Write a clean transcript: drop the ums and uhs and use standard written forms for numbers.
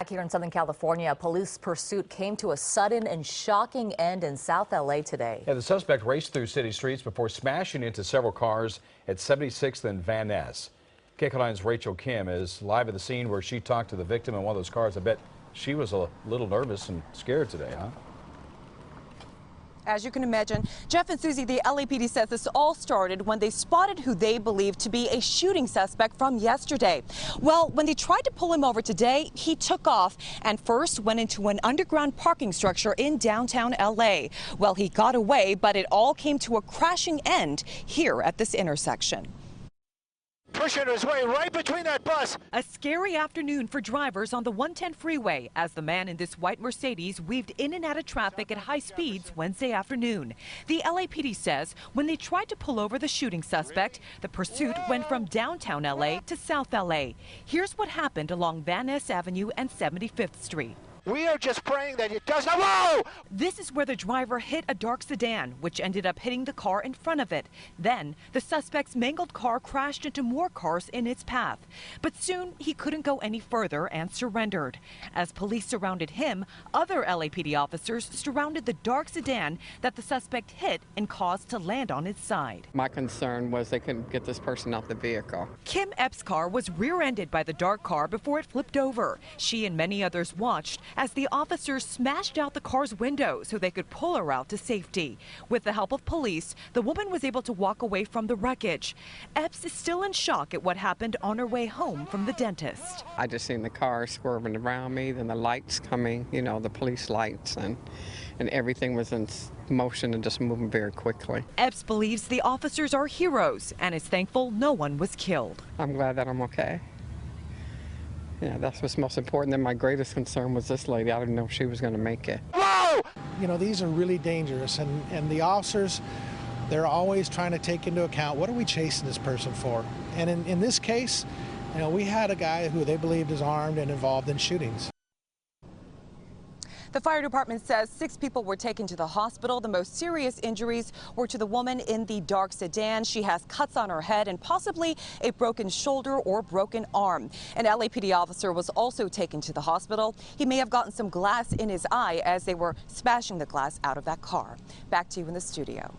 Back here in Southern California, a police pursuit came to a sudden and shocking end in South LA today. Yeah, the suspect raced through city streets before smashing into several cars at 76th and Van Ness. KCAL9's Rachel Kim is live at the scene where she talked to the victim in one of those cars. I bet she was a little nervous and scared today, huh? As you can imagine, Jeff and Susie, the LAPD says this all started when they spotted who they believe to be a shooting suspect from yesterday. Well, when they tried to pull him over today, he took off and first went into an underground parking structure in downtown LA. Well, he got away, but it all came to a crashing end here at this intersection. Pushing his way right between that bus. A scary afternoon for drivers on the 110 freeway as the man in this white Mercedes weaved in and out of traffic at high speeds Wednesday afternoon. The LAPD says when they tried to pull over the shooting suspect, the pursuit went from downtown LA to South LA. Here's what happened along Van Ness Avenue and 75th Street. We are just praying that it does not. Whoa! This is where the driver hit a dark sedan, which ended up hitting the car in front of it. Then the suspect's mangled car crashed into more cars in its path. But soon he couldn't go any further and surrendered. As police surrounded him, other LAPD officers surrounded the dark sedan that the suspect hit and caused to land on its side. My concern was they couldn't get this person off the vehicle. Kim Epps' car was rear-ended by the dark car before it flipped over. She and many others watched as the officers smashed out the car's window so they could pull her out to safety. With the help of police, the woman was able to walk away from the wreckage. Epps is still in shock at what happened on her way home from the dentist. I just seen the car swerving around me, then the lights coming, you know, the police lights, and everything was in motion and just moving very quickly. Epps believes the officers are heroes and is thankful no one was killed. I'm glad that I'm okay. Yeah, that's what's most important. Then my greatest concern was this lady. I didn't know if she was going to make it. Whoa! You know, these are really dangerous, and the officers, they're always trying to take into account, what are we chasing this person for? And in this case, you know, we had a guy who they believed is armed and involved in shootings. The fire department says 6 people were taken to the hospital. The most serious injuries were to the woman in the dark sedan. She has cuts on her head and possibly a broken shoulder or broken arm. An LAPD officer was also taken to the hospital. He may have gotten some glass in his eye as they were smashing the glass out of that car. Back to you in the studio.